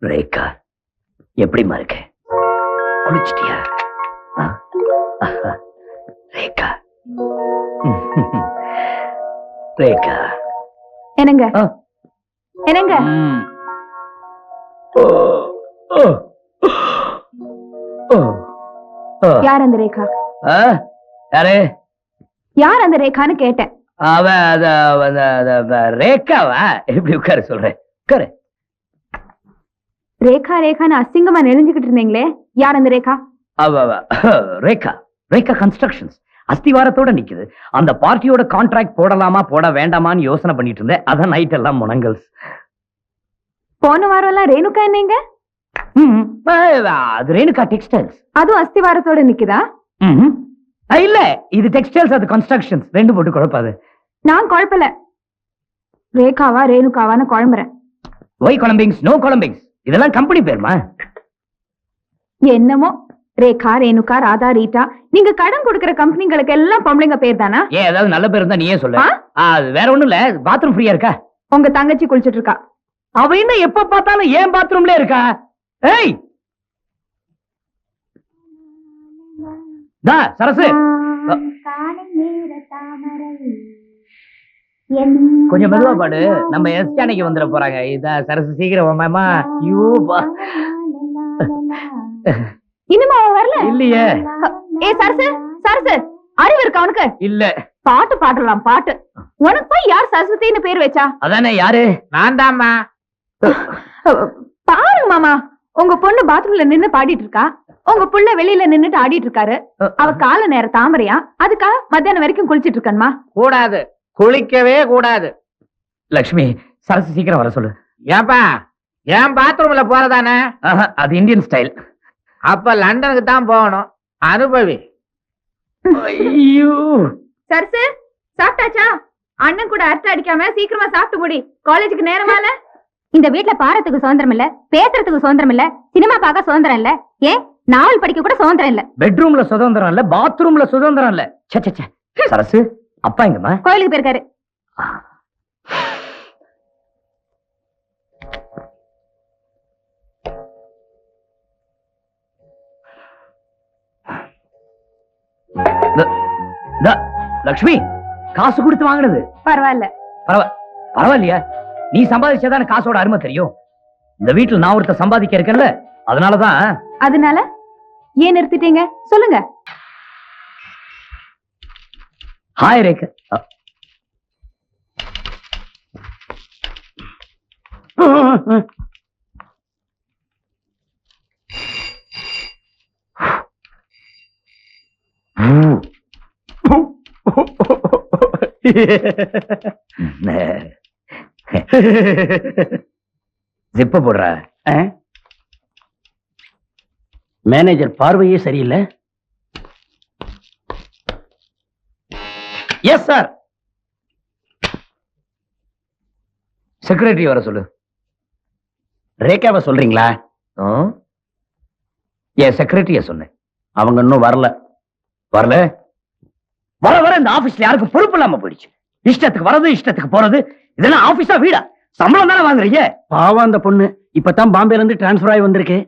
ரேகா, எப்படிமா இருக்க? குளிச்சிட்டியா? ரேகா, ரேகா. என்னங்க என்னங்க? யார் அந்த ரேகா? யாரு? யார் அந்த ரேகான்னு கேட்டேன். ரேகாவா? எப்படி உட்கார சொல்றேன்? உட்காரு. ரேகா ரேகான்னு அசிங்கமா நெளிஞ்சுக்கிட்டு இருந்தீங்களே, யார் அந்த ரேகா? ரேகா, ரேகா கன்ஸ்ட்ரக்ஷன்ஸ் அஸ்திவாரத்தோட நிக்குது. அந்த பார்ட்டியோட கான்ட்ராக்ட் போடலாமா போட வேண்டாமான்னு யோசனை பண்ணிட்டு இருந்தேன். அதான் நைட் எல்லாம் முனங்கல்ஸ். போன வாரம் எல்லாம் ரேணுகா என்னங்க? அது ரேணுகா டெக்ஸ்டைல்ஸ். அதுவும் அஸ்திவாரத்தோட நிக்குதா? இல்ல, இது டெக்ஸ்டைல்ஸ், அது கன்ஸ்ட்ரக்ஷன்ஸ். ரெண்டு போட்டு குழப்பாது. நான் குழப்பல. ரேகாவா ரேணுகாவான்னு குழம்புறேன். Y கொலம்பிங்ஸ், no கொலம்பிங்ஸ். இதெல்லாம் கம்பெனி பேருமா? என்னமோ ரேகா, ரேணுகா, ராதா, ரீட்டா, நீங்க கடன் கொடுக்கிற கம்பெனிகளுக்கு எல்லாம் பொம்பளைங்க பேர் தானா? ஏன் ஏதாவது நல்ல பேர் இருந்தா நீயே சொல்லு. அது வேற ஒண்ணும் இல்ல. பாத்ரூம் ஃப்ரீயா இருக்கா? உங்க தங்கச்சி குளிச்சிட்டு இருக்கா. அவ என்ன எப்ப பார்த்தாலும் ஏன் பாத்ரூம்ல இருக்கா? ஏய் டா சரசு, கொஞ்சம் மெதுவா பாடு. நம்ம எஸ்டானிக்கு வந்துட போறாங்க. இதா சரசு, சீக்கிரம் மாமா. இன்னுமா வரல? இல்லையே. ஏ சரசு, சரசு, அறிவு இருக்கா உனக்கு? இல்ல. பாட்டு பாடலாம், பாட்டு. உனக்கு போய் யார் சரஸ்வதின்னு பேர் வச்சா? அதானே. யாரு? நான் தான்மா. பாருங்க மாமா, உங்க பொண்ணு பாத்ரூம்ல நின்னு பாடிட்டு இருக்கா, உங்க புள்ள வெளியில நின்னுட்டு ஆடிட்டு இருக்காரு. அவ கால நேர தாமரையா, அதுக்காக மத்தியானம் வரைக்கும் குளிச்சிட்டு இருக்கணுமா? கூடாது, குளிக்கவே கூடாது. லட்சுமி, சரசு சீக்கிரம் வர சொல்லு. ஏன்பா, ஏன் பாத்ரூம்ல போறதானே? அது இந்தியன் ஸ்டைல். அப்ப லண்டனுக்கு தான் போகணும். அனுபவி. ஐயோ சரசு, சாப்பிட்டாச்சா? அண்ணன் கூட அரட்டை அடிக்காம சீக்கிரமா சாப்பிட்டு முடி. காலேஜுக்கு நேரமால. இந்த வீட்டுல பாரத்துக்கு சுதந்திரம் இல்ல, பேசுறதுக்கு சுதந்திரம் இல்ல, சினிமா பார்க்க சுதந்திரம் இல்ல, ஏன் நாவல் படிக்க கூட சுதந்திரம் இல்ல. பெட்ரூம்ல சுதந்திரம் இல்ல, பாத்ரூம்ல சுதந்திரம் இல்ல. சரசு, அப்பா எங்கம்மா? கோயிலுக்கு போயிருக்காரு. லட்சுமி, காசு கொடுத்து வாங்கினது பரவாயில்ல. பரவாயில்லையா? நீ சம்பாதிச்சாதான காசோட அருமை தெரியும். இந்த வீட்டுல நான் ஒருத்தர் சம்பாதிக்க இருக்கேன்ல, அதனாலதான். அதனால ஏன் நிறுத்திட்டீங்க சொல்லுங்க. ஹாய் ரேகா. ஜிப்ப போடுற. மேனேஜர் பார்வையே சரியில்லை. Yes sir. செக்ரட்டரி வர சொல்லு. ரேகாவை சொல்றீங்களா? என் செக்ரட்டரிய சொன்னேன். அவங்க இன்னும் வரல. வரல வர வர இந்த ஆபீஸ்ல யாருக்கும் பொறுப்பு இல்லாம போயிடுச்சு. இஷ்டத்துக்கு வரது, இஷ்டத்துக்கு போறது. இதெல்லாம் ஆபீஸா வீடா? சம்பளம் தானே வாங்குறீங்க? பாவம் அந்த பொண்ணு இப்பதான் பாம்பேல இருந்து டிரான்ஸ்பர் ஆகி வந்திருக்கு.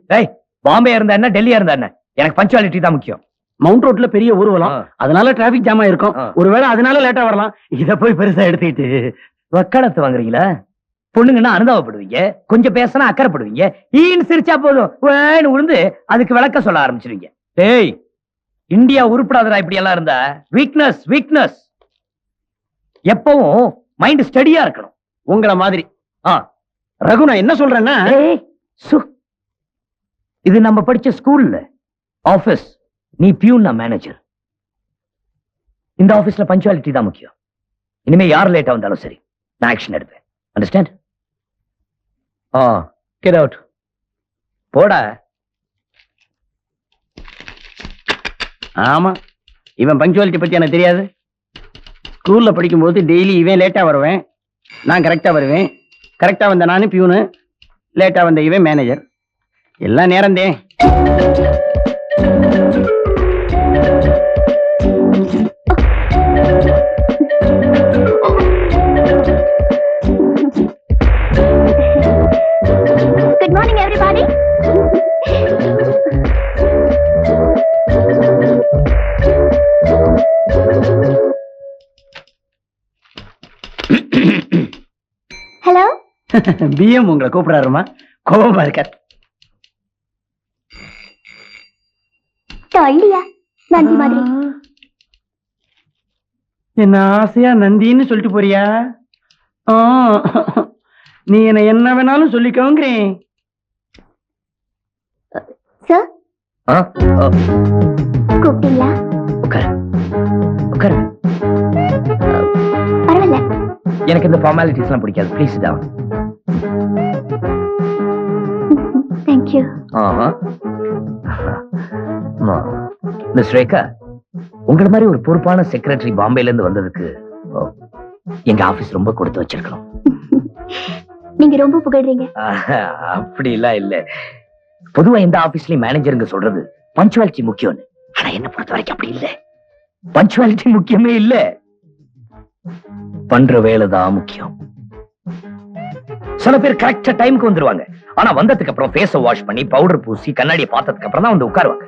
பாம்பே இருந்தா என்ன, டெல்லியா இருந்தா என்ன, எனக்கு பஞ்சுவாலிட்டி தான் முக்கியம். மவுண்ட் ரோட்ல பெரிய ஊர்வலம், அதனால டிராபிக் ஜாம் ஆயிருக்கும். ஒருவேளை அதனால லேட்டா வரலாம். இத போய் பெருசா எடுத்துக்கிட்டு வக்காலத்து வாங்குறீங்களா? பொண்ணுங்கன்னா அனுதாபப்படுவீங்க, கொஞ்சம் பேசினா அக்கறைப்படுவீங்க. ஈன்னு சிரிச்சா போதும் உளுந்து அதுக்கு விளக்க சொல்ல ஆரம்பிச்சிருவீங்க. டேய், இந்தியா உருப்படாதரா இப்படி எல்லாம் இருந்தா. Weakness weakness. எப்பவும் மைண்ட் ஸ்டடியா இருக்கணும். உங்கள மாதிரி. ரகு, நான் என்ன சொல்றேன்னா, இது நம்ம படிச்ச ஸ்கூல்ல ஆபீஸ். நீ பியூன், நான் மேனேஜர். இந்த ஆபீஸ்ல பஞ்சுவாலிட்டி தான் முக்கியம். இனிமே யார் லேட்டா வந்தாலும் சரி, நான் ஆக்ஷன் எடுப்பேன். அண்டர்ஸ்டாண்ட்? Get out. போடா. ஆமா, இவன் பங்க்சுவாலிட்டி பத்தி எனக்கு தெரியாது. ஸ்கூல்ல படிக்கும்போது டெய்லி இவன் லேட்டா வருவேன், நான் கரெக்டா வருவேன். கரெக்டா வந்த நானு பியூனு, லேட்டா வந்த இவன் மேனேஜர். எல்லாம் நேரந்தே. Good morning everybody. Hello. PM உங்களை கூப்பிடாருமா, கோபமா இருக்கார். இல்லையா நந்தி மாதிரி என்ன ஆசையா நந்தின்னு சொல்லிட்டு போறியா? ஆ, நீ என்ன வேணாலும் சொல்லிக்கோங்கிறேன். சார் கூப்பிட்டீங்களா? உட்காரு. பரவாயில்ல. எனக்கு இந்த ஃபார்மாலிட்டிஸ் எல்லாம் பிடிக்காது. Please down. Thank you. Miss Rekha, உங்களை மாதிரி ஒரு பொறுப்பான செக்ரட்டரி பாம்பேல இருந்து வந்ததுக்கு எங்க ஆபீஸ் ரொம்ப கொடுத்து வச்சிருக்கோம். நீங்க ரொம்ப புகழ்றீங்க. அப்படி எல்லாம் இல்ல. பொதுவா எந்த ஆபீஸ்லயும் மேனேஜருங்க சொல்றது பஞ்சுவாலிட்டி முக்கியம்னு. ஆனா என்ன பொறுத்த வரைக்கும் அப்படி இல்ல. பஞ்சுவாலிட்டி முக்கியமே இல்ல, பண்ற வேலைதான் முக்கியம். சில பேர் கரெக்டா டைமுக்கு வந்துருவாங்க. ஆனா வந்ததுக்கு அப்புறம் ஃபேஸ வாஷ் பண்ணி பவுடர் பூசி கண்ணாடியை பார்த்ததுக்கு அப்புறம் தான் வந்து உட்காருவாங்க.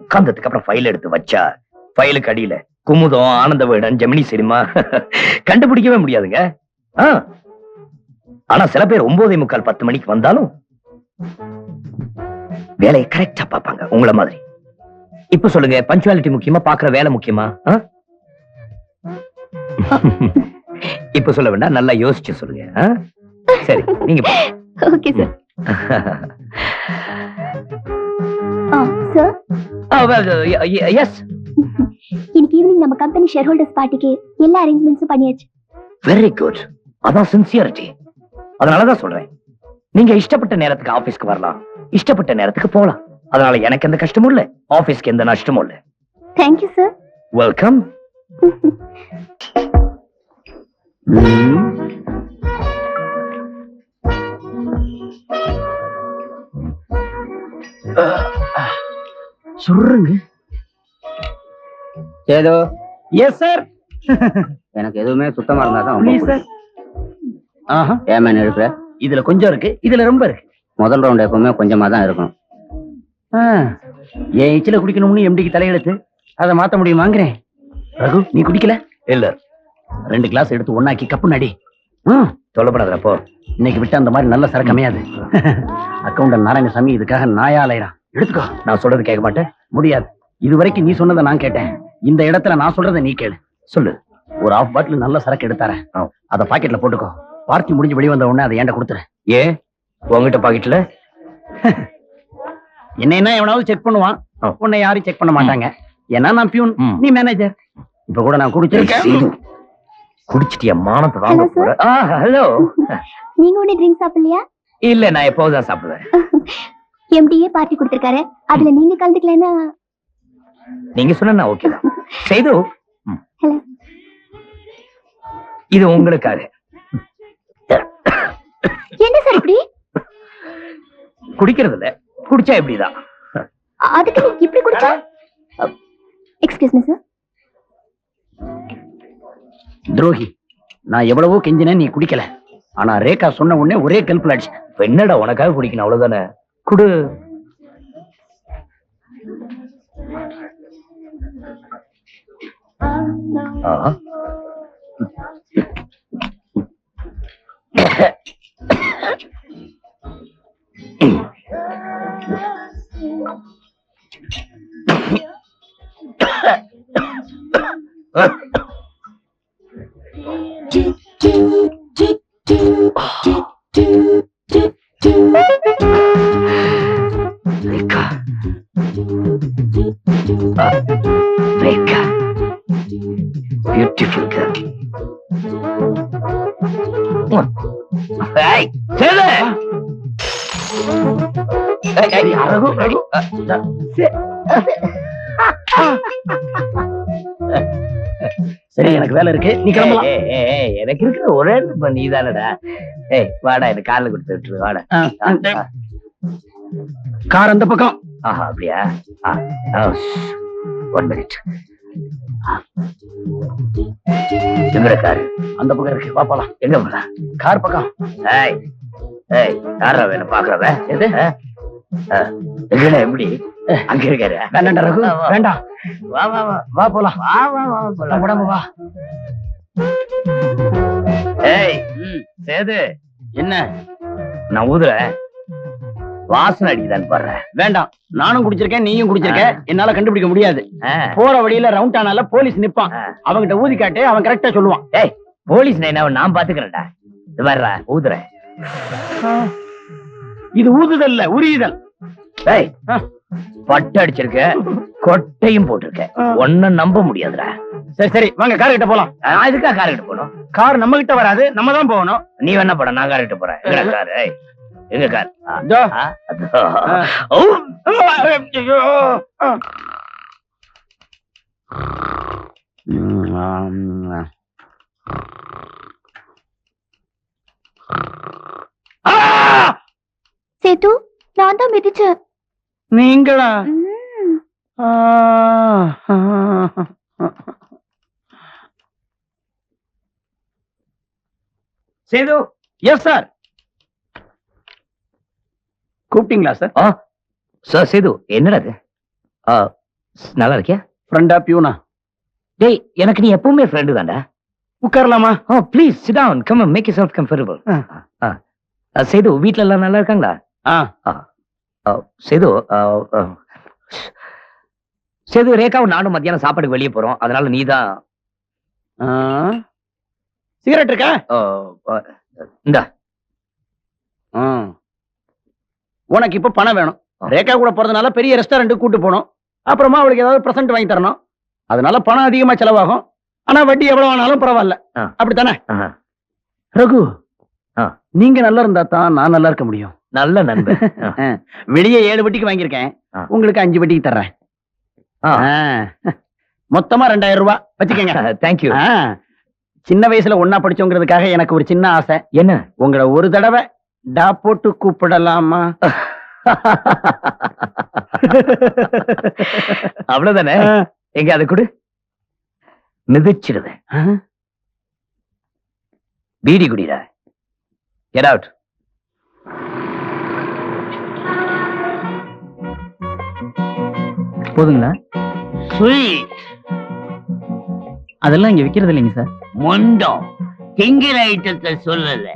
உட்கார்ந்ததுக்கு அப்புறம் ஃபைல் எடுத்து வச்சா ஃபைலுக்கு அடியில குமுதம், ஆனந்த விகடன், ஜெமினி சினிமா கண்டுபிடிக்கவே முடியாதுங்க. ஆனா சில பேர் 9:45 10 மணிக்கு வந்தாலும் வேலையை கரெக்டா பார்ப்பாங்க, உங்களை மாதிரி. இப்ப சொல்லுங்க, பஞ்சுவாலிட்டி முக்கியமா, பாக்குற வேலை முக்கியமா? இப்ப சொல்ல வேண்டாம், நல்லா யோசிச்சு சொல்லுங்க. சரி, நீங்க ஓகே சார். Sir, S. இன்னைக்கு ஈவினிங் நம்ம கம்பெனி ஷேர் ஹோல்டர்ஸ் பார்ட்டிக்கு எல்லா அரேஞ்ச்மெண்ட்ஸும் பண்ணியாச்சு. Very good. அதான் சின்சியரிட்டி. அதனாலதான் சொல்றேன், நீங்க இஷ்டப்பட்ட நேரத்துக்கு ஆபீஸ்க்கு வரலாம், இஷ்டப்பட்ட நேரத்துக்கு போலாம். அதனால எனக்கு எந்த கஷ்டமும் இல்ல, ஆபீஸ்க்கு எந்த நஷ்டமும் இல்ல. Thank you sir. வெல்கம். சொல்லுங்க. ஏதோ எஸ் சார். எனக்கு எதுவுமே சுத்தமா இருந்தா தான் ப்ளீஸ் சார். ஆஹா, ஏமேன் எழுப்புற. இதுல கொஞ்சம் இருக்கு, இதுல ரொம்ப இருக்கு. முதல் ரவுண்ட் எப்பவுமே கொஞ்சமா தான் இருக்கும். என் இச்சில குடிக்கணும்னு எம்டிக்கு தலையெழுத்து, அதை மாத்த முடியுமாங்கிறேன். ரகு, நீ குடிக்கல? இல்ல. 2 கிளாஸ் எடுத்து ஒண்ணாக்கி கப்பு நடி. சொல்லப்படாதப்போ இன்னைக்கு விட்டு அந்த மாதிரி நல்ல சரக்கு அமையாது. அக்கௌண்டன்ட் நாராயணசாமி இதுக்காக நாயாலைறான். எடுத்துக்கோ. நான் சொல்றது கேட்க மாட்டேன். முடியாது. இதுவரைக்கும் நீ சொன்னதை நான் கேட்டேன். இந்த இடத்துல நான் சொல்றதை நீ கேளு. சொல்லு. ஒரு 1/2 பாட்டில் நல்ல சரக்கு எடுத்தாரேன், அதை பாக்கெட்ல போட்டுக்கோ. பார்ட்டி முடிஞ்சு வெளியே வந்த உடனே அதை ஏன்ட கொடுத்துரு. ஏன் உங்ககிட்ட பாக்கெட்ல? என்ன எவனாவது செக் பண்ணுவான், உன்னை யாரும் செக் பண்ண மாட்டாங்க. ஏன்னா நான் பியூன், நீ மேனேஜர். இப்ப கூட நான் குடிச்சிருக்கேன். குடிச்சிட்டியா? மானத்தை வாங்க போற. ஹலோ, நீங்க ஒண்ணு ட்ரிங்க் சாப்பிடலையா? இல்ல, நான் எப்போதான் சாப்பிடுவேன். எம்டிஏ பார்ட்டி கொடுத்திருக்காரு, அதுல நீங்க கலந்துக்கலன்னா? நீங்க சொன்னா ஓகே தான். செய்து ஹலோ, இது உங்களுக்காக. என்ன சார் இப்படி குடிக்கிறது இல்ல, குடிச்சா எப்படிதான்? அதுக்கு நீங்க இப்படி குடிச்சா? Excuse me sir. துரோகி, நான் எவ்வளவோ கெஞ்சினேன், நீ குடிக்கல. ஆனா ரேகா சொன்ன உடனே ஒரே கல்புல அடிச்சு. என்னடா உனக்காக குடிக்கணும், அவ்வளவுதானே. குடு. Reka. Reka. Beautiful girl. Hey, Taylor. Hey, Aragu, ready? சரி, எனக்கு வேலை இருக்கு, நீ கிளம்பலாம். எனக்கு இருக்கிற ஒரே நீ தானடா. ஏய், வாடா, எனக்கு காலில் கொடுத்து விட்டுரு, வாடா. கார் அந்த பக்கம். ஆஹா, அப்படியா? 1 மினிட். எங்க காரு? அந்த பக்கம் இருக்கு, வா போலாம். எங்க போலாம்? கார் பக்கம். ஏய், ஏய் யாரா வேணும் பாக்குறத எது எங்கடா எப்படி அங்க இருக்காரு வேண்டாம்டா ரகு வா, வா. வேண்டாம் வா வா வா வா போலாம் வா வா வா போலாம். உடம்பு வா ஏய் சேது என்ன நான் ஊதுறேன் வாசனை அடிக்குதான்னு பாடுறேன் வேண்டாம் நானும் குடிச்சிருக்கேன் நீயும் குடிச்சிருக்க ஆ. என்னால கண்டுபிடிக்க முடியாது போற வழியில ரவுண்ட் ஆனால போலீஸ் நிப்பான் அவங்கிட்ட ஊதி காட்டு அவன் கரெக்டா சொல்லுவான் ஏய் போலீஸ் நான் பாத்துக்கிறேன்டா இது வர்றா ஊதுறேன் இது ஊதுதல்ல உரியுதல் ஏய் பட்டு அடிச்சிருக்க கொட்டையும் போட்டிருக்க ஒன்னும் நம்ப முடியாதுடா சரி சரி வாங்க கார் கிட்ட போலாம் நான் இதுக்கா கார் கிட்ட போனோம் கார் நம்ம கிட்ட வராது நம்ம தான் போகணும் நீ என்ன படம் நான் கார் கிட்ட போறேன் எங்க கார் ஏய் எங்க கார் இதோ. அதோ. ஆ. ஓ ஐயோ. ஆ! சேது நான் தான் மிதிச்சேன் நீங்களா ஆ. சேது எஸ் சார் கூப்பிட்டீங்களா சார் சார் சேது என்னடா இது நல்லா இருக்கியா ஃப்ரெண்டா பியூனா டேய் எனக்கு நீ எப்பவுமே ஃப்ரெண்டு தான்டா உட்காரலாமா please sit down come make your comfortable Sethu வீட்ல எல்லாம் நல்லா இருக்காங்களா சேது சேது ரேகாவும் நானும் மத்தியானம் சாப்பாடுக்கு வெளியே போறோம் அதனால நீதான் சிகரெட் இருக்கா இந்த உனக்கு இப்ப பணம் வேணும் ரேகா கூட போறதுனால பெரிய ரெஸ்டாரண்ட் கூட்டு போகணும் அப்புறமா அவளுக்கு ஏதாவது பிரசன்ட் வாங்கி தரணும் அதனால பணம் அதிகமா செலவாகும் ஆனா வட்டி எவ்வளவு ஆனாலும் பரவாயில்ல அப்படித்தானே ரகு நீங்க நல்லா இருந்தா தான் நான் நல்லா இருக்க முடியும் நல்ல நண்பன் வெளியே 7 வட்டிக்கு வாங்கியிருக்கேன் உங்களுக்கு 5 வட்டிக்கு தர்றேன் மொத்தமா 2000 ரூபாய் வச்சுக்கோங்க தேங்க்யூ சின்ன வயசுல ஒன்னா படிச்சோங்கிறதுக்காக எனக்கு ஒரு சின்ன ஆசை என்ன உங்களை ஒரு தடவை டா போட்டு கூப்பிடலாமா அவ்வளவுதானே எங்க அதை கொடு மிதிச்சிடுவேன் பீடி குடிடா கெட் அவுட் போதுங்களா ஸ்வீட் அதெல்லாம் இங்க விக்கிறது இல்லைங்க சார் மொண்டம் திங்கிற ஐட்டத்தை சொல்லல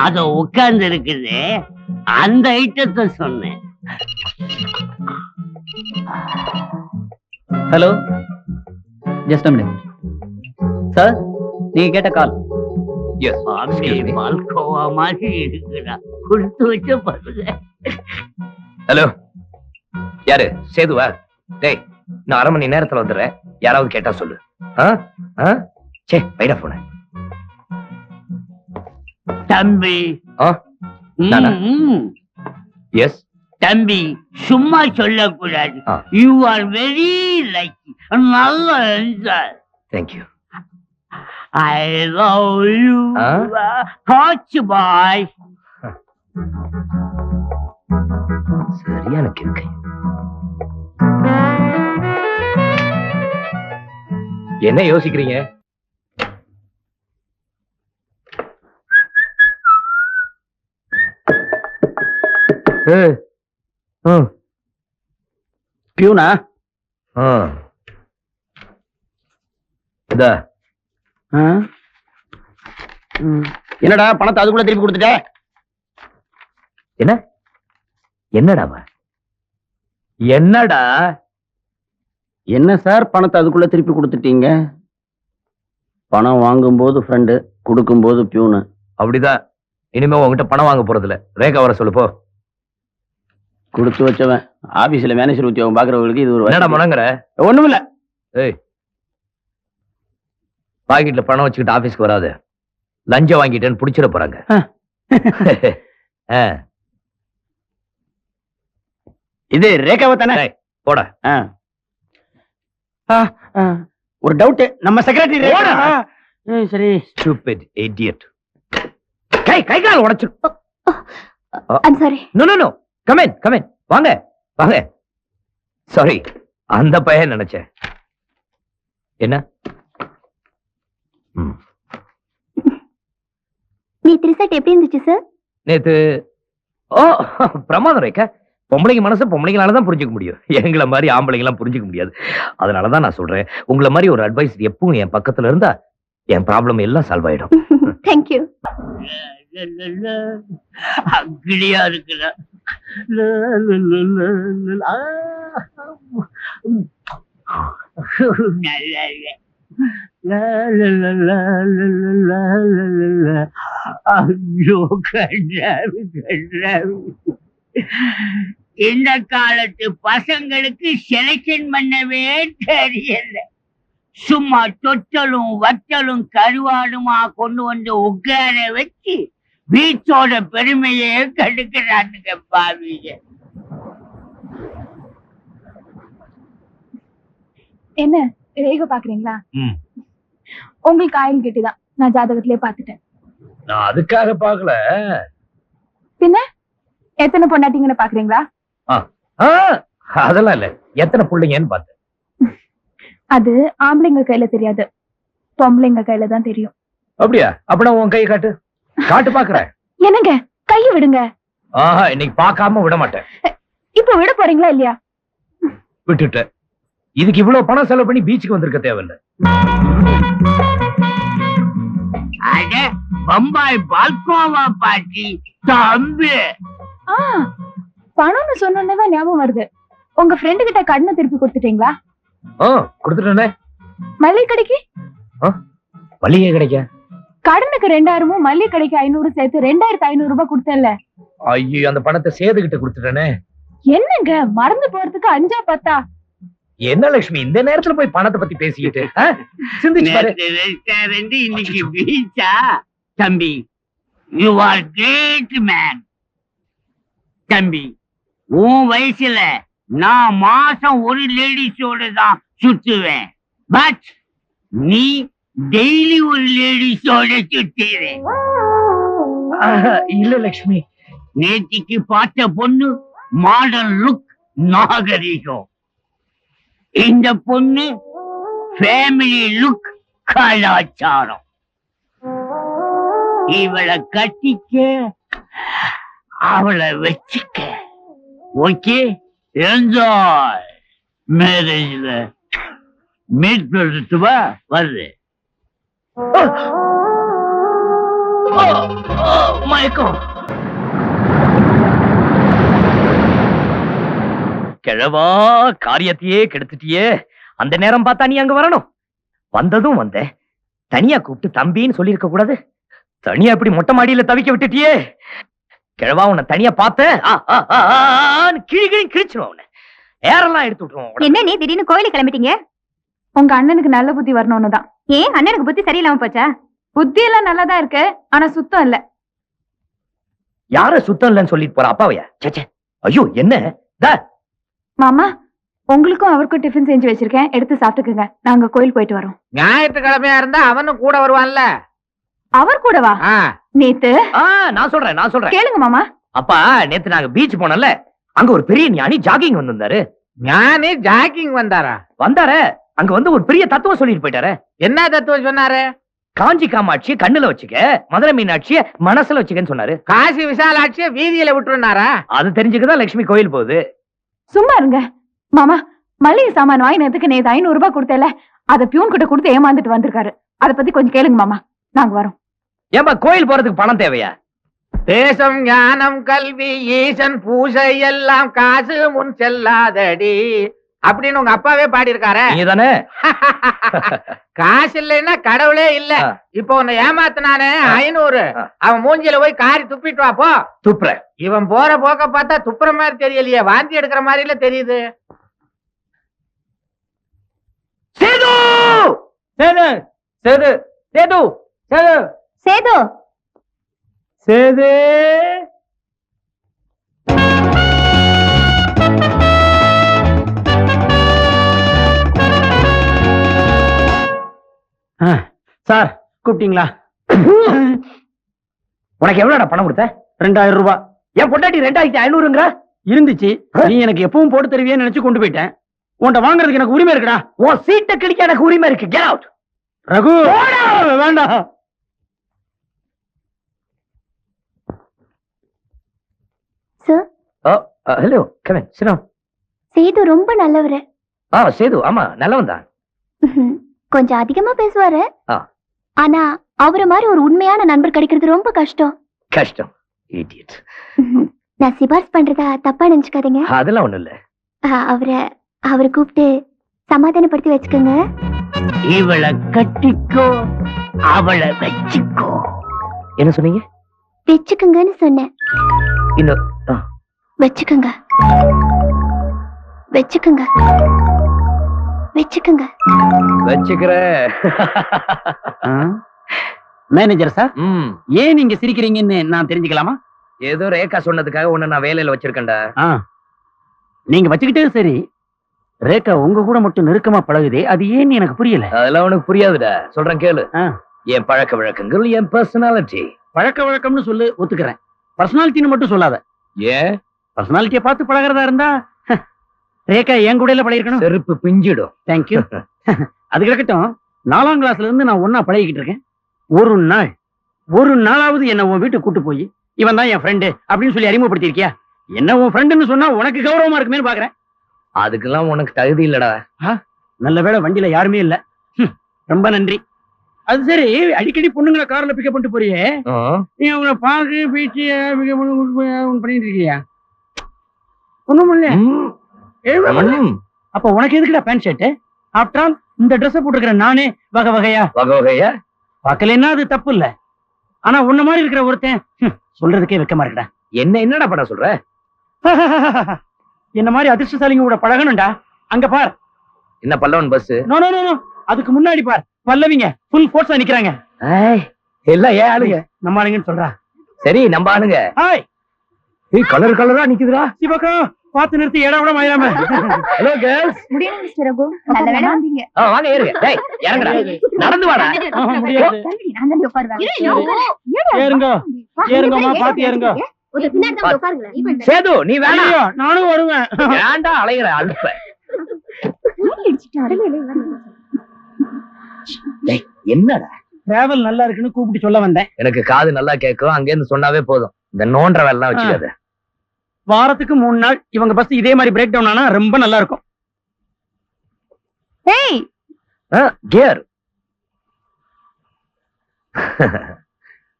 அத உட்கார்ந்து இருக்குது அந்த ஐட்டத்தை சொன்னேன். ஹலோ ஜஸ்ட் மினிட் சார் நீங்க கேட்ட கால் பால்கோவா மாதிரி இருக்குடா கொடுத்து வச்ச பாருங்க. ஹலோ யாரு சேதுவா டேய் நான் 1/2 மணி நேரத்துல வந்துடுறேன் யாராவது கேட்டா சொல்லு சே வைடா போன தம்பி நானா? எஸ் தம்பி சும்மா சொல்லக்கூடாது. ஆ. You are very lucky. நல்ல enjoy. Thank you I love you. ஆ? காட்சி பாய். சரியான கிறுக்கை என்ன யோசிக்கிறீங்க பியூனா என்னடா பணத்தை அதுக்குள்ள திருப்பி கொடுத்துட்ட என்ன என்னடா என்னடா என்ன சார் பணத்தை அதுக்குள்ள திருப்பி கொடுத்துட்டீங்க பணம் வாங்கும்போது ஃப்ரெண்டு கொடுக்கும்போது பியூனு அப்படிதான் இனிமே உங்ககிட்ட பணம் வாங்க போறது இல்ல ரேகா வர சொல்லு போ கொடுத்து வச்சவன் ஆபீஸ்ல மேனேஜர் உத்தியோகம் பாக்குறவங்களுக்கு இது ஒரு என்னடா முடங்குற ஒண்ணும் இல்ல ஏய் பாக்கெட்ல பணம் வச்சுக்கிட்டு ஆபீஸ்க்கு வராது லஞ்சம் வாங்கிட்டேன்னு புடிச்சிட போறாங்க இது ரேகாவை தானே டேய், போடா ஒரு டவுட் நம்ம செக்ரட்டரி போடா. சரி stupid idiot கை கால் உடைச்சு I'm sorry no no no come in வாங்க வாங்க சாரி அந்த பையன் நினைச்சேன் என்ன நேத்து ரிசல்ட் எப்படி இருந்துச்சு சார் நேத்து ஓ பிரமாதம் ரேக்கா. பொம்பளைங்க மனசை பொம்பளைங்களாலதான் புரிஞ்சுக்க முடியும். எங்களை மாதிரி ஆம்பளைங்க எல்லாம் புரிஞ்சுக்க முடியாது. அதனாலதான் நான் சொல்றேன், உங்களை மாதிரி ஒரு அட்வைஸ் எப்பவும் என் பக்கத்துல இருந்தா என் ப்ராப்ளம் எல்லாம் சால்வ் ஆயிடும். தேங்க்யூ. அக்கிலியா இருக்கிற இந்த காலத்து பசங்களுக்கு செலக்ஷன் பண்ணவே தெரியல. சும்மா தொட்டலும் வட்டலும் கருவாடுமா கொண்டு வந்து உட்கார வச்சு வீட்டோட பெருமையே கெடுக்கிறானுங்க பாவிங்க. என்ன ரேக பாக்குறீங்களா? ம். உங்களுக்கு ஆயில் கெட்டிதான், நான் ஜாதகத்திலே பாத்துட்டேன். நான் அதுக்காக பாக்கல. பின்ன எத்தனை பொண்டாட்டிங்கன்னு பாக்குறீங்களா? அதெல்லாம் இல்ல, எத்தனை பிள்ளைங்கன்னு பார்த்தேன். அது ஆம்பளைங்க கையில தெரியாது, பொம்பளைங்க கையில தான் தெரியும். அப்படியா? அப்படின்னா உன் கை காட்டு. காட்டு பாக்குறேன். என்னங்க கைய விடுங்க. இன்னைக்கு பார்க்காம விட மாட்டேன். இப்ப விட போறீங்களா இல்லையா? விட்டுட்டேன். இதுக்கு இவ்வளவு பணம் செலவு பண்ணி பீச்சுக்கு வந்திருக்க தேவையில்லை. அட பம்பாய் பால்கோவா பாட்டி தம்பி. பணம்னு சொன்னோன்னே ஞாபகம் வருது. உங்க ஃப்ரெண்டு கிட்ட கடனை திருப்பி கொடுத்துட்டீங்களா? கொடுத்துட்டேனே. மல்லிகை கடைக்கு மல்லிகை கிடைக்க கடனுக்கு 2000 மல்லிகை கடைக்கு 500 சேர்த்து 2500 ரூபாய் கொடுத்தேன்ல. ஐயோ, அந்த பணத்தை சேதுகிட்ட கொடுத்துட்டேனே. என்னங்க மறந்து போறதுக்கு 5 10? என்ன லட்சுமி இந்த நேரத்துல போய் பணத்தை பத்தி பேசிக்கிட்டு சிந்திச்சு பாரு. ரெஸ்டாரண்ட் இன்னைக்கு பீச்சா? தம்பி, யூ ஆர் கிரேட் மேன். தம்பி, உன் வயசுல நான் மாசம் ஒரு லேடிஸோட தான் சுத்துவேன். பட் நீ டெய்லி ஒரு லேடிஸோட சுத்துறேன். இல்ல லட்சுமி, நேத்திக்கு பார்த்த பொண்ணு மாடர்ன் லுக், நாகரிகம். இந்த பொண்ணு ஃபேமிலி லுக், கலாச்சாரம். இவளை கட்டிக்க, அவளை வச்சுக்க. Okay, enjoy. மேரேஜ்ல மீட் பண்ணுவா வருது. மயக்கம். கிழவா, காரியத்தையே கெடுத்துட்டியே. அந்த நேரம் பார்த்தா நீ அங்க வரணும். வந்ததும் வந்த தனியா கூப்பிட்டு தம்பின்னு சொல்லிருக்க கூடாது. தனியா இப்படி மொட்டை மாடியில தவிக்க விட்டுட்டியே. கிழவா, உன்னை தனியா பார்த்தேன் கிழி கிழி கிழிச்சிருவோம். உன்னை ஏரெல்லாம் எடுத்து விட்டுருவோம். என்ன நீ திடீர்னு கோயிலுக்கு கிளம்பிட்டீங்க? உங்க அண்ணனுக்கு நல்ல புத்தி வரணும்னு தான். ஏன் அண்ணனுக்கு புத்தி சரியில்லாம போச்சா? புத்தி எல்லாம் நல்லாதான் இருக்கு, ஆனா சுத்தம் இல்ல. யார சுத்தம் இல்லைன்னு சொல்லிட்டு போற அப்பாவையா? சேச்சே, ஐயோ என்ன மாமா, உங்களுக்கும் அவருக்கும் டிஃபன் செஞ்சு வச்சிருக்கேன், எடுத்து சாப்பிட்டுக்குங்க. நாங்க கோயில் போயிட்டு வரோம். ஞாயிற்றுக்கிழமையா இருந்தா அவனும் கூட வருவான்ல. அவர் கூடவா? நேத்து நான் சொல்றேன் கேளுங்க மாமா. அப்பா, நேத்து நாங்க பீச் போனோம்ல, அங்க ஒரு பெரிய ஞானி ஜாகிங் வந்திருந்தாரு. ஞானி ஜாக்கிங் வந்தாரா? அங்க வந்து ஒரு பெரிய தத்துவம் சொல்லிட்டு போயிட்டாரு. என்ன தத்துவம் சொன்னாரு? காஞ்சி காமாட்சி கண்ணுல வச்சுக்க, மதுரை மீனாட்சிய மனசுல வச்சுக்கன்னு சொன்னாரு. காசி விசாலாட்சிய வீதியில விட்டுருனாரா? அது தெரிஞ்சுக்கதான் லட்சுமி கோயில் போகுது. சும்மா இருங்க மாமா. மளிகை சாமான் வாங்கினதுக்கு நேத்து 500 ரூபாய் கொடுத்தேல, அத பியூன் கிட்ட கொடுத்து ஏமாந்துட்டு வந்திருக்காரு. அத பத்தி கொஞ்சம் கேளுங்க மாமா, நாங்க வரோம். ஏன்பா, கோயில் போறதுக்கு பணம் தேவையா? தேசம் ஞானம் கல்வி ஈசன் பூசை எல்லாம் காசு முன் செல்லாதடி அப்படின்னு உங்க அப்பாவே பாடி இருக்காரு. நீதானே? காசு இல்லைன்னா கடவுளே இல்ல. இப்போ உன்னை ஏமாத்தினானே 500, அவன் மூஞ்சில போய் காரி துப்பிட்டு வா போ. துப்புற. இவன் போற போக்க பார்த்தா துப்புற மாதிரி தெரியலையே, வாந்தி எடுக்கிற மாதிரில தெரியுது. சேது சேது சேது சேது சேது சேது சேது. சார் கூப்பிட்டீங்களா? உனக்கு எவ்வளவு பணம் கொடுத்த? 2000 ரூபாய். என் பொண்டாட்டி 2500ங்கிற இருந்துச்சு. நீ எனக்கு எப்பவும் போட்டு தருவியே நினைச்சு கொண்டு போயிட்டேன். உன்கிட்ட வாங்குறதுக்கு எனக்கு உரிமை இருக்குடா. உன் சீட்டை கிழிக்க எனக்கு உரிமை இருக்கு. Get out. ரகு வேண்டாம். ஹலோ கமன் சினம். சேது ரொம்ப நல்லவரு. சேது ஆமா நல்லவன் தான். கொஞ்சம் அதிகமா பேசுவாரு. ஆ. ஆனா அவரை மாதிரி ஒரு உண்மையான நண்பர் கிடைக்கிறது ரொம்ப கஷ்டம். கஷ்டம். Idiot. நான் சிபாரிசு பண்றதா தப்பா நினைச்சுக்காதீங்க. அதெல்லாம் ஒண்ணும் இல்ல. அவரை கூப்பிட்டு சமாதானப்படுத்தி வச்சுக்கோங்க. இவளை கட்டிக்கோ, அவளை வச்சுக்கோ. என்ன சொன்னீங்க? வச்சுக்குங்கன்னு சொன்னேன். இன்னும் வச்சுக்குங்க வச்சுக்குங்க வச்சுக்குங்க. வச்சுக்கிறேன். மேனேஜர் சார், ம், ஏன் நீங்க சிரிக்கிறீங்கன்னு நான் தெரிஞ்சுக்கலாமா? ஏதோ ரேகா சொன்னதுக்காக உன்னை நான் வேலையில வச்சிருக்கேன்டா. நீங்க வச்சுக்கிட்டே சரி, ரேகா உங்க கூட மட்டும் நெருக்கமா பழகுதே, அது ஏன்னு எனக்கு புரியல. அதெல்லாம் உனக்கு புரியாதுடா. சொல்றேன் கேளு. ஆ. என் பழக்க வழக்கங்கள், என் பர்சனாலிட்டி. பழக்க வழக்கம்னு சொல்லு, ஒத்துக்கிறேன். பர்சனாலிட்டின்னு மட்டும் சொல்லாத. ஏன் பர்சனாலிட்டியை பார்த்து பழகிறதா இருந்தா ரேகா என் கூட பழகிருக்கணும். செருப்பு பிஞ்சிடும். தேங்க்யூ. அது கிடக்கட்டும், 4ஆம் கிளாஸ்ல இருந்து நான் ஒன்னா பழகிக்கிட்டு இருக்கேன். ஒரு நாளாவது என்ன உன் வீட்டுக்கு கூட்டு போய் இவன் தான் என் ஃப்ரெண்டு அப்படின்னு சொல்லி அறிமுகப்படுத்தி இருக்கியா? என்ன உன் ஃப்ரெண்டுன்னு சொன்னா உனக்கு கௌரவமா இருக்குமேன்னு பாக்குறேன். அதுக்கெல்லாம் உனக்கு தகுதி இல்லடா. நல்ல வேளை வண்டியில யாருமே இல்ல. ரொம்ப நன்றி. அது சரி, அடிக்கடி பொண்ணுங்களை கார்ல பிக்கப் பண்ணிட்டு போறியே, நீ அவங்கள பார்க்கு பீச்சு பண்ணிட்டு இருக்கியா? ஒண்ணும் இல்ல. அப்ப உனக்கு எதுக்குடா பேண்ட் ஷர்ட்? ஆஃப்டர் ஆல் இந்த ட்ரெஸ் போட்டுருக்கிற நானே வகை வகையா பார்க்கலன்னா அது தப்பு இல்ல. ஆனா உன்ன மாதிரி இருக்கிற ஒருத்தன் சொல்றதுக்கே வெக்கமா இருக்குடா. என்னடா பண்ண சொல்ற? என்ன மாதிரி அதிர்ஷ்டசாலிங்க கூட பழகணும்டா. அங்க பார். என்ன Pallavan bus? No no no, அதுக்கு முன்னாடி பார், பல்லவிங்க ஃபுல் ஃபோர்ஸா நிக்கறாங்க. எல்லாம் ஏன் ஆளுங்க? நம்ம ஆளுங்கன்னு சொல்றா. சரி நம்ம ஆளுங்க. ஹாய். கலர் கலரா நிக்குதுடா. சிவகா பாத்து நிறுத்தி ஏடா விட மாயிராம. Hello girls. முடியும் மிஸ்டர் ரகு. நல்ல வேளை வந்தீங்க. வாங்க ஏறுங்க. டேய் இறங்குடா. நடந்து வாடா. முடியாது. நான் தான் உட்காருவேன். ஏறுங்கம்மா, பாத்து ஏறுங்க. ஒரு பின்னாடி தான் உட்காருங்க. சேது நீ வேணா. நானும் வருவேன். ஏன்டா அலையற அல்ப? என்னடா? டிராவல் நல்லா இருக்குன்னு கூப்பிட்டு சொல்ல வந்தேன். எனக்கு காது நல்லா கேட்கும். அங்க இருந்து சொன்னாவே போதும். இந்த நோன்ற வேலை வச்சுக்காத. வாரத்துக்கு 3 நாள் இவங்க பஸ் இதே மாதிரி பிரேக் டவுன் ஆனா ரொம்ப நல்லா இருக்கும். ஏய் கியர்.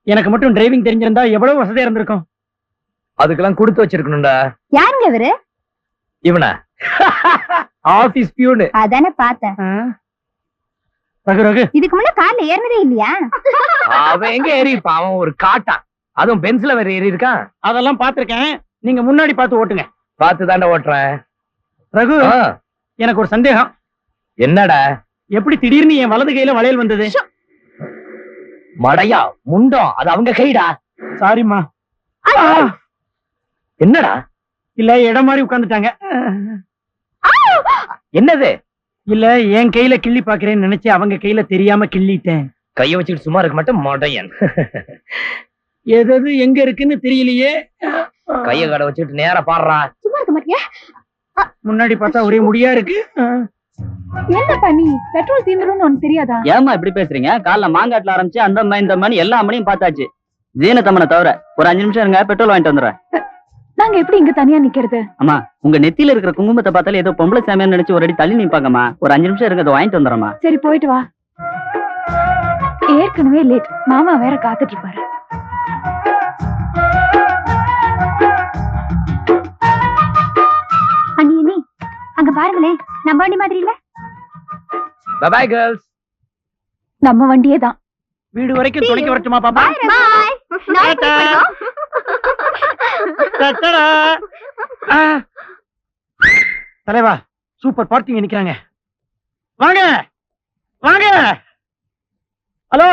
எனக்கு மட்டும் டிரைவிங் தெரிஞ்சிருந்தா எவ்வளவு வசதியா இருந்திருக்கும். அதுக்கெல்லாம் கொடுத்து வச்சிருக்கணும்டா. யாருங்க இவரு? இவனா? Office peon. அதானே பார்த்தேன். ரகு இதுக்கு முன்ன கார்ல ஏறினதே இல்லையா? அவன் எங்க ஏறி இருப்பான்? அவன் ஒரு காட்டான். அதுவும் பென்சில வேற ஏறி இருக்கான். அதெல்லாம் பாத்திருக்கேன். நீங்க முன்னாடி பார்த்து ஓட்டுங்க. பார்த்து தாண்டா ஓட்டுறேன். ரகு, எனக்கு ஒரு சந்தேகம். என்னடா? எப்படி திடீர்னு என் வலது கையில வளையல் வந்தது? மடையா முண்டம், அது அவங்க கைடா. சாரிம்மா. என்னடா? இல்ல இடம் மாதிரி உட்கார்ந்துட்டாங்க. என்னது? இல்ல என் கையில கிள்ளி பாக்குறேன்னு நினைச்சு அவங்க கையில தெரியாம கிள்ளிட்டேன். கைய வச்சுட்டு சும்மா இருக்க மாட்டேன் மடையன். எது எங்க இருக்குன்னு தெரியலையே. கைய கடை வச்சுட்டு நேரா பாடுறா. சும்மா இருக்க மாட்டியா? முன்னாடி பார்த்தா ஒரே முடியா இருக்கு. என்ன பண்ணி பெட்ரோல் தீந்துரும்னு உனக்கு தெரியாதா? ஏமா இப்படி பேசுறீங்க? காலைல மாங்காட்டுல ஆரம்பிச்சு அந்த அம்மா இந்த அம்மா எல்லா அம்மனையும் பார்த்தாச்சு. ஜீனத்தம்மனை தவிர ஒரு 5 நிமிஷம் இருங்க, பெட்ரோல் வாங்கிட்டு வந்துடுறேன். நாங்க எப்படி இங்க தனியா நிக்கிறது? அம்மா உங்க நெத்தியில இருக்கிற குங்குமத்தை பார்த்தாலே ஏதோ பொம்பளை சாமியான்னு நினைச்சு ஒரு அடி தள்ளி நிப்பாங்கம்மா. ஒரு 5 நிமிஷம் இருங்க, அதை வாங்கிட்டு வந்துடுறேம்மா. சரி போயிட்டு வா. ஏற்கனவே லேட். மாமா வேற காத்துட்டு இருப்பாரு. அண்ணி அங்க பாருங்களேன், நம்ம வண்டி மாதிரி இல்ல? Bye bye girls. நம்ம வண்டியே தான். வீடு வரைக்கும் துணைக்கு வரட்டுமா பாப்பா? தலைவா, சூப்பர் பார்க்கிங் நிக்கிறாங்க. வாங்க வாங்க. ஹலோ,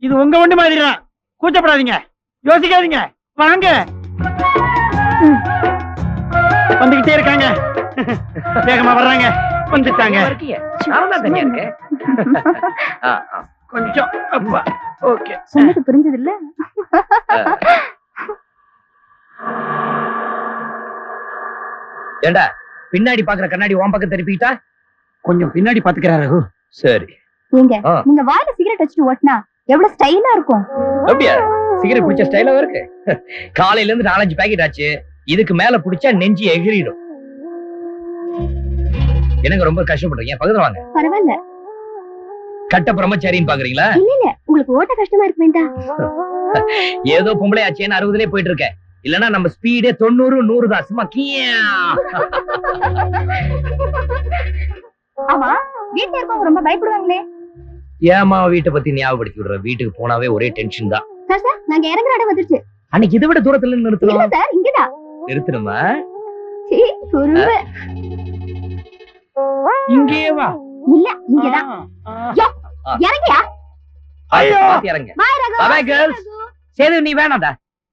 இது உங்க வண்டி மாதிரி தான். கூச்சப்படாதீங்க, யோசிக்காதீங்க. வாங்க. வந்துகிட்டே இருக்காங்க. வேகமா வர்றாங்க. வந்துட்டாங்க. கொஞ்சம் அப்பா. ஓகே. சொன்னது புரிஞ்சது இல்ல? ஏண்டா பின்னாடி பாக்குற கண்ணாடி உன் பக்கம் திருப்பிட்டா? கொஞ்சம் பின்னாடி பாத்துக்கிறாரு. சரி. நீங்க நீங்க வாயில சிகரெட் வச்சுட்டு ஓட்டினா எவ்வளவு ஸ்டைலா இருக்கும். அப்படியா? சிகரெட் குடிச்ச ஸ்டைலா இருக்கு. காலையில இருந்து 4-5 பாக்கெட் ஆச்சு. இதுக்கு மேல பிடிச்சா நெஞ்சு எகிறிடும். எனக்கு ரொம்ப கஷ்டப்படுறீங்க, பக்கத்துல வாங்க. பரவாயில்ல, கட்ட பிரம்மச்சாரின்னு பாக்குறீங்களா? இல்ல உங்களுக்கு ஓட்ட கஷ்டமா இருக்கு வேண்டா. ஏதோ பொம்பளை ஆச்சேன்னு 60லயே போயிட்டு இருக்கேன். இல்லன்னா நம்ம ஸ்பீடே 90 100 தான். சும்மா ஆமா, வீட்டுல இருக்கவங்க ரொம்ப பயப்படுவாங்களே. ஏமா வீட்டை பத்தி ஞாபகப்படுத்தி விடுற? வீட்டுக்கு போனாவே ஒரே டென்ஷன் தான். சார் நாங்க இறங்குற இடம் வந்துருச்சு. அன்னைக்கு இதை விட தூரத்துல நிறுத்தணும். சார் இங்கதான் நிறுத்தணுமா? இங்கே வா. இல்ல இங்கதான். இறங்கியா? ஐயோ! இறங்க. Bye girls. சேது நீ வேணாம்டா.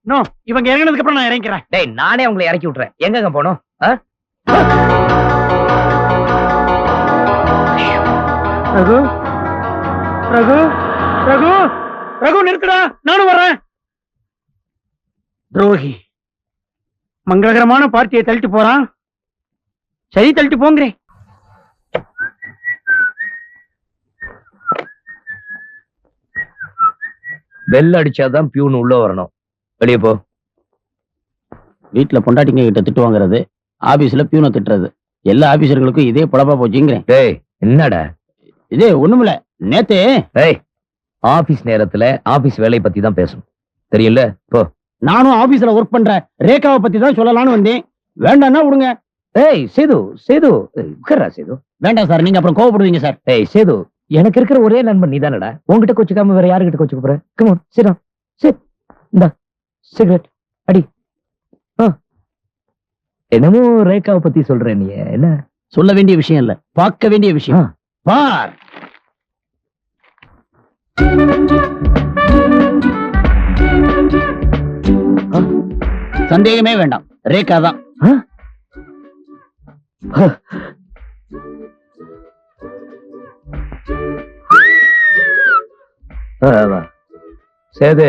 நோ, இவங்க இறங்கினதுக்கு அப்புறம் நான் இறங்கிக்கிறேன். டேய் நானே உங்களை இறக்கி விட்டுறேன். எங்கங்க போணும்? ரகு ரகு ரகு ரகு நிறுத்துடா, நானும் வர்றேன். துரோகி மங்களகரமான பார்ட்டியை தள்ளிட்டு போறான். சரி தள்ளிட்டு போங்கிறேன். பெல் அடிச்சாதான் பியூன் உள்ள வரணும். வெளியே போ. வீட்டுல பொண்டாட்டிங்க கிட்ட திட்டு வாங்குறது, ஆபீஸ்ல பியூனை திட்டுறது, எல்லா ஆபீசர்களுக்கும் இதே பொழப்பா போச்சுங்கிறேன். டேய் என்னடா இதே ஒண்ணுமில்ல. நேத்து டேய் ஆபீஸ் நேரத்துல ஆபீஸ் வேலையை பத்தி தான் பேசணும், தெரியல? போ. நானும் ஆபீஸ்ல ஒர்க் பண்ற ரேகாவை பத்தி தான் சொல்லலாம்னு வந்தேன். வேண்டாம்னா விடுங்க. ஏய் சேது சேது உட்கார்றா சேது. வேண்டாம் சார், நீங்க அப்புறம் கோவப்படுவீங்க சார். ஏய் சேது, எனக்கு இருக்கிற ஒரே நண்பன் நீதானடா. உன்கிட்ட கொச்சுக்காம வேற யாருகிட்ட கொச்சுக்க போற? Come on sit down. Sit. இந்தா சிகரெட் அடி. என்னமோ ரேகாவை பத்தி சொல்ற நீ. என்ன சொல்ல வேண்டிய விஷயம் இல்ல, பார்க்க வேண்டிய விஷயம். பார். சந்தேகமே வேண்டாம், ரேகா தான். சேது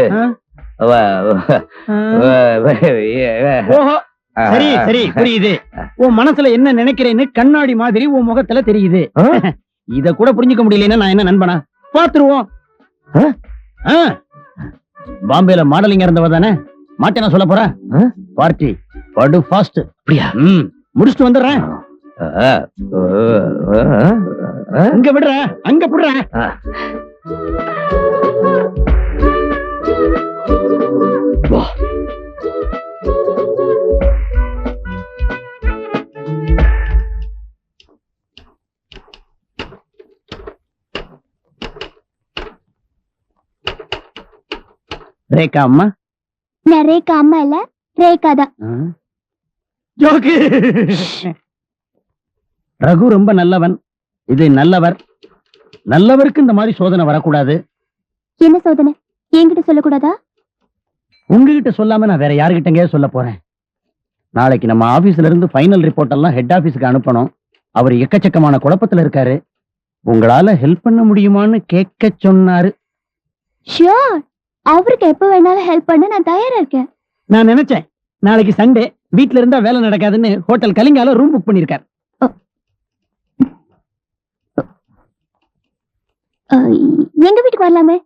ஓஹோ, சரி சரி புரியுது. உன் மனசுல என்ன நினைக்கிறேன்னு கண்ணாடி மாதிரி உன் முகத்துல தெரியுது. இத கூட புரிஞ்சுக்க முடியலன்னா நான் என்ன நண்பனா? பாத்துருவோம். பாம்பேல மாடலிங் இருந்தவ தானே? மாட்டேன சொல்ல போற பார்ட்டி படு ஃபாஸ்ட். அப்படியா? முடிச்சுட்டு வந்துடுறேன். இங்க விடுற, அங்க புடுற. ரேகா அம்மா? நான் ரேகா அம்மா இல்ல, ரேகா தான். ஜோக்கு. ரகு ரொம்ப நல்லவன், இது நல்லவர். நல்லவருக்கு இந்த மாதிரி சோதனை வரக்கூடாது. என்ன சோதனை? என்கிட்ட சொல்லக்கூடாதா? உங்ககிட்ட சொல்லாம நான் வேற யாருகிட்டங்க சொல்ல போறேன்? நாளைக்கு நம்ம ஆபீஸ்ல இருந்து ஃபைனல் ரிப்போர்ட் எல்லாம் ஹெட் ஆபீஸ்க்கு அனுப்பணும். அவர் எக்கச்சக்கமான குழப்பத்துல இருக்காரு. உங்களால ஹெல்ப் பண்ண முடியுமான்னு கேட்க சொன்னாரு. ஷூர், அவருக்கு எப்ப வேணாலும் ஹெல்ப் பண்ண நான் தயாரா இருக்கேன். நான் நினைச்சேன் நாளைக்கு சண்டே, வீட்ல இருந்தா வேலை நடக்காதுன்னு ஹோட்டல் கலிங்கால ரூம் புக் பண்ணிருக்காரு. எங்க வீட்டுக்கு வரலாமே,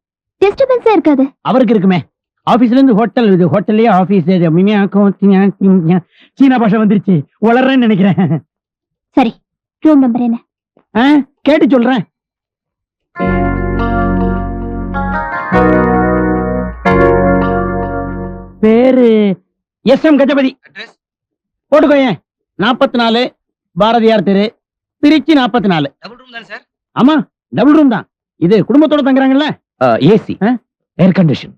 டிஸ்டர்பன்ஸே இருக்காது. அவருக்கு இருக்குமே. ஆபீஸ்ல இருந்து ஹோட்டல், இது ஹோட்டல்லையே ஆபீஸ். சீனா பாஷை வந்துருச்சு, வளர்றேன்னு நினைக்கிறேன். சரி, ரூம் நம்பர் என்ன? கேட்டு சொல்றேன். பேரு எஸ்.எம். கஜபதி. போட்டுக்கோயேன். 44 பாரதியார் தெரு, திருச்சி 44. டபுள் ரூம் தான் சார்? ஆமா, டபுள் ரூம் தான். இது குடும்பத்தோட தங்குறாங்கல்ல? AC, air condition.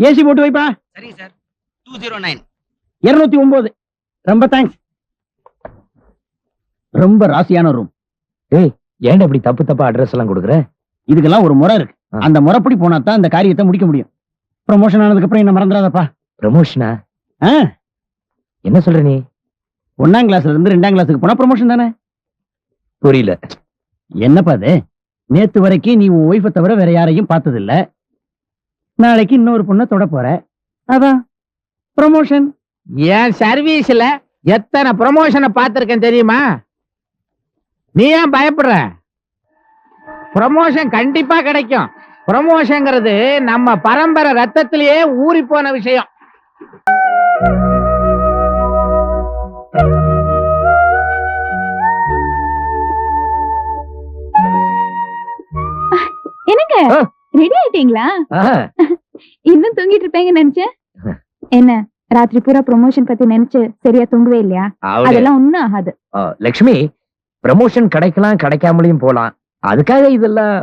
ஏசி போட்டு வைப்பா. சரி சார். 209 209. ரொம்ப தேங்க்ஸ். ரொம்ப ராசியான ரூம். ஏய் ஏன்டா இப்படி தப்பு தப்பா அட்ரஸ் எல்லாம் கொடுக்குற? இதுக்கெல்லாம் ஒரு முறை இருக்கு. அந்த முறைப்படி போனா தான் இந்த காரியத்தை முடிக்க முடியும். ப்ரமோஷன் ஆனதுக்கு அப்புறம் என்ன மறந்துடாதப்பா. ப்ரமோஷனா? என்ன சொல்ற நீ? 1ஆம் கிளாஸ்ல இருந்து 2ஆம் கிளாஸுக்கு போனா ப்ரமோஷன் தானே? புரியல. என்னப்பா அது? நேத்து வரைக்கும் நீ உன் ஒய்ஃபை தவிர வேற யாரையும் பார்த்தது இல்ல. நாளைக்கு இன்னொரு பொண்ணை தொட போற, அதான் ப்ரமோஷன். என் சர்வீஸ்ல எத்தனை ப்ரமோஷனை பார்த்திருக்கேன் தெரியுமா? நீ ஏன் பயப்படுற? ப்ரமோஷன் கண்டிப்பா கிடைக்கும். ப்ரமோஷன்ங்கிறது நம்ம பரம்பரை ரத்தத்திலேயே ஊறி போன விஷயம். ஆ. ரெடி ஆயிட்டீங்களா? ஆஹா. இன்னும் தூங்கிட்டு இருப்பீங்கன்னு நினைச்சேன். என்ன ராத்திரி பூரா ப்ரொமோஷன் பத்தி நினைச்சு சரியா தூங்கவே இல்லையா? அவளே. அதெல்லாம் ஒண்ணும் ஆகாது. லட்சுமி, ப்ரமோஷன் கிடைக்கலாம் கிடைக்காமலையும் போலாம், அதுக்காக இதெல்லாம்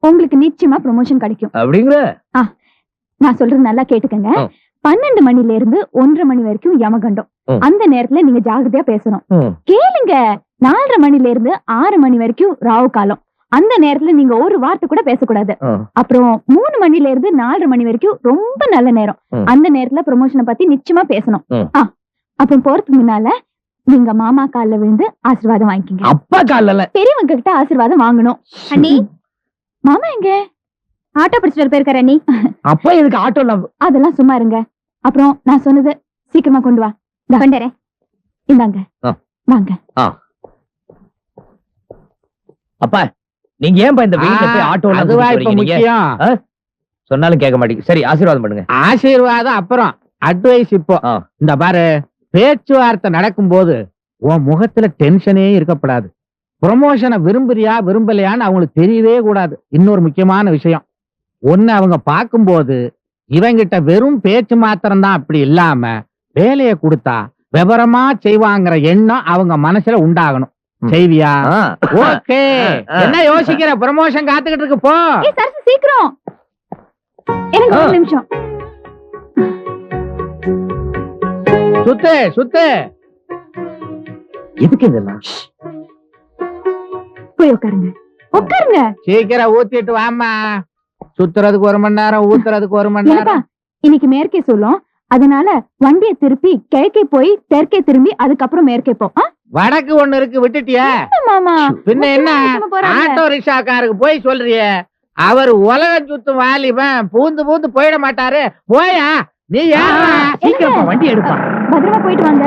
உங்களுக்கு நிச்சயமா ப்ரொமோஷன் கிடைக்கும். அப்படிங்கிற நான் சொல்றது நல்லா கேட்டுக்கங்க. ஆ. 12 மணில இருந்து 1:30 மணி வரைக்கும் யமகண்டம். ம். அந்த நேரத்துல நீங்க ஜாகிரதையா பேசணும். ம். கேளுங்க. 4:30 மணில இருந்து 6 மணி வரைக்கும் ராவு காலம். அந்த நேரத்துல நீங்க ஒரு வார்த்தை கூட பேசக்கூடாது. அப்புறம் 3 மணில இருந்து 4:30 மணி வரைக்கும் ரொம்ப நல்ல நேரம். ம். அந்த நேரத்துல ப்ரொமோஷனை பத்தி நிச்சயமா பேசணும். ம். அப்புறம் போறதுக்கு முன்னால நீங்க மாமா கால்ல விழுந்து ஆசீர்வாதம் வாங்கிக்கங்க. அப்பா கால பெரியவங்க கிட்ட ஆசீர்வாதம் வாங்கணும். அண்ணி, மாமா எங்க? ஆட்டோ பிடிச்சிட்டு போயிருக்காரு அண்ணி. அப்பா எதுக்கு ஆட்டோல? அதெல்லாம் சும்மா இருங்க. அப்புறம் நான் சொன்னது சீக்கிரமா கொண்டு வா. கொண்டுறேன். இந்தாங்க. ஆ. வாங்க. அப்பா, நீங்க ஏன்பா இந்த வெயில்ல போய் ஆட்டோல அதுவா இப்ப முக்கியம். சொன்னாலும் கேட்க மாட்டீங்க. சரி, ஆசீர்வாதம் பண்ணுங்க. ஆசீர்வாதம் அப்புறம், அட்வைஸ் இப்போ. ஆ. இந்த பாரு, பேச்சுவார்த்தை நடக்கும்போது உன் முகத்துல டென்ஷனே இருக்கப்படாது. ப்ரொமோஷனை விரும்புறியா விரும்பலையான்னு அவங்களுக்கு தெரியவே கூடாது. இன்னொரு முக்கியமான விஷயம், ஒன்னு அவங்க பார்க்கும்போது இவங்கிட்ட வெறும் பேச்சு மாத்திரம் தான் அப்படி இல்லாம வேலையை கொடுத்தா விவரமா செய்வாங்கிற எண்ணம் அவங்க மனசுல உண்டாகணும். செய்வியா? ஓகே. என்ன யோசிக்கிற? ப்ரமோஷன் காத்துக்கிட்டு இருக்கு, போ. ஏய் சரசு, சீக்கிரம். எனக்கு ஒரு நிமிஷம். சுத்து சுத்து. எதுக்கு இதெல்லாம்? போய் உட்காருங்க. உட்காருங்க. சீக்கிரம் ஊத்திட்டு வாமா. சுத்துறதுக்கு 1 மணி நேரம், ஊத்துறதுக்கு 1 மணி ஏப்பா, நேரம். இன்னைக்கு மேற்கே சொல்லும். அதனால வண்டியை திருப்பி கிழக்கே போய் தெற்கே திரும்பி அதுக்கப்புறம் மேற்கே போ. வடக்கு ஒண்ணு இருக்கு, விட்டுட்டியா? மாமா, பின்ன என்ன, முக்கியமா போறாங்க. ஆட்டோ ரிக்ஷாக்காருக்கு போய் சொல்றியே, அவர் உலகம் சுத்தும் வாலிபன், பூந்து பூந்து போயிட மாட்டாரு. போயா நீ? ஏன் சீக்கிரம் வண்டி எடுப்பா. பத்திரமா போயிட்டு வாங்க.